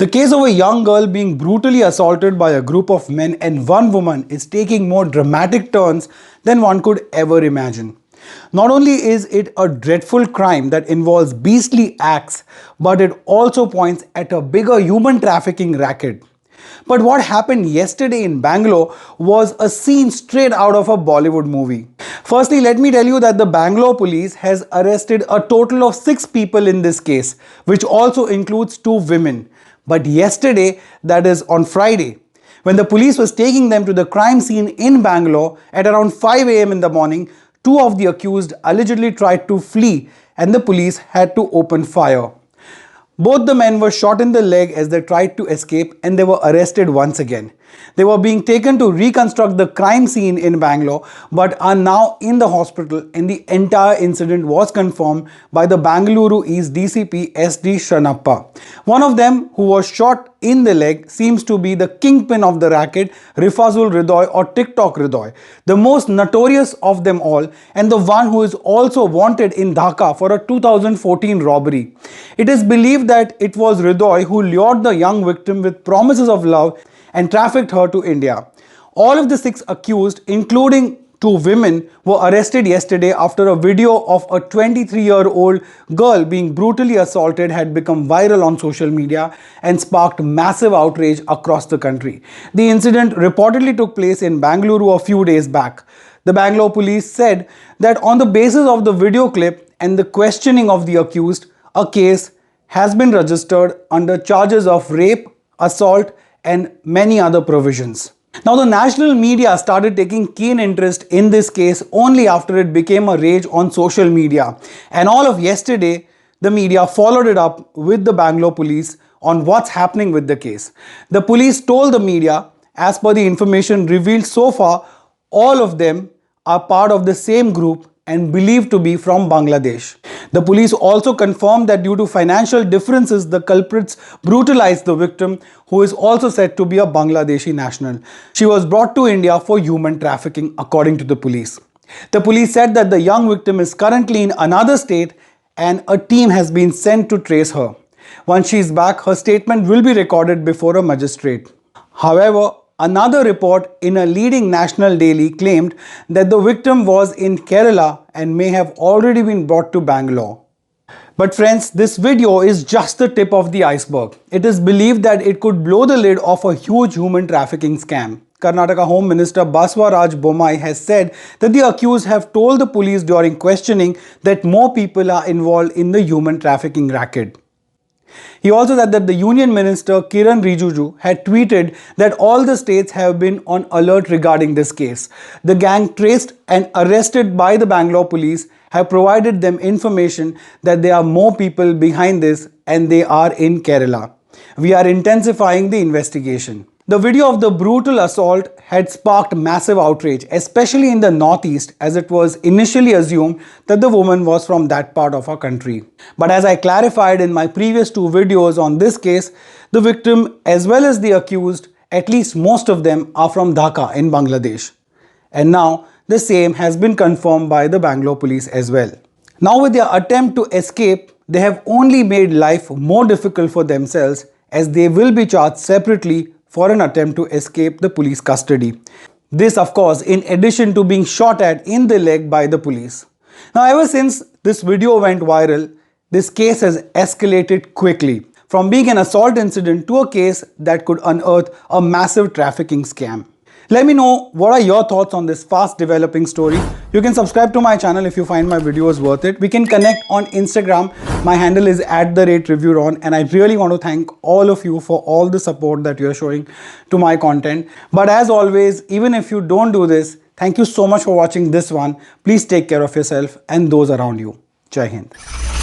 The case of a young girl being brutally assaulted by a group of men and one woman is taking more dramatic turns than one could ever imagine. Not only is it a dreadful crime that involves beastly acts, but it also points at a bigger human trafficking racket. But what happened yesterday in Bangalore was a scene straight out of a Bollywood movie. Firstly, let me tell you that the Bangalore police has arrested a total of 6 people in this case, which also includes 2 women. But yesterday, that is on Friday, when the police was taking them to the crime scene in Bangalore at around 5 a.m. in the morning, 2 of the accused allegedly tried to flee and the police had to open fire. Both the men were shot in the leg as they tried to escape and they were arrested once again. They were being taken to reconstruct the crime scene in Bangalore but are now in the hospital, and the entire incident was confirmed by the Bangalore East DCP SD Shanappa. One of them, who was shot in the leg, seems to be the kingpin of the racket, Rifazul Ridoy or TikTok Ridoy, the most notorious of them all and the one who is also wanted in Dhaka for a 2014 robbery. It is believed that it was Ridoy who lured the young victim with promises of love and trafficked her to India. All of the 6 accused, including 2 women, were arrested yesterday after a video of a 23-year-old girl being brutally assaulted had become viral on social media and sparked massive outrage across the country. The incident reportedly took place in Bangalore a few days back. The Bangalore police said that on the basis of the video clip and the questioning of the accused, a case has been registered under charges of rape, assault, and many other provisions. Now, the national media started taking keen interest in this case only after it became a rage on social media. And all of yesterday, the media followed it up with the Bangalore police on what's happening with the case. The police told the media, as per the information revealed so far, all of them are part of the same group and believed to be from Bangladesh. The police also confirmed that due to financial differences, the culprits brutalized the victim, who is also said to be a Bangladeshi national. She was brought to India for human trafficking, according to the police. The police said that the young victim is currently in another state and a team has been sent to trace her. Once she is back, her statement will be recorded before a magistrate. However, another report in a leading national daily claimed that the victim was in Kerala and may have already been brought to Bangalore. But friends, this video is just the tip of the iceberg. It is believed that it could blow the lid off a huge human trafficking scam. Karnataka Home Minister Basavaraj Bommai has said that the accused have told the police during questioning that more people are involved in the human trafficking racket. He also said that the Union Minister Kiran Rijiju had tweeted that all the states have been on alert regarding this case. The gang traced and arrested by the Bangalore police have provided them information that there are more people behind this and they are in Kerala. We are intensifying the investigation. The video of the brutal assault had sparked massive outrage, especially in the northeast, as it was initially assumed that the woman was from that part of our country. But as I clarified in my previous 2 videos on this case, the victim as well as the accused, at least most of them, are from Dhaka in Bangladesh. And now the same has been confirmed by the Bangalore police as well. Now, with their attempt to escape, they have only made life more difficult for themselves, as they will be charged separately for an attempt to escape the police custody. This, of course, in addition to being shot at in the leg by the police. Now, ever since this video went viral, this case has escalated quickly, from being an assault incident to a case that could unearth a massive trafficking scam. Let me know what are your thoughts on this fast developing story. You can subscribe to my channel if you find my videos worth it. We can connect on Instagram. My handle is @reviewron, and I really want to thank all of you for all the support that you're showing to my content. But as always, even if you don't do this, thank you so much for watching this one. Please take care of yourself and those around you. Jai Hind.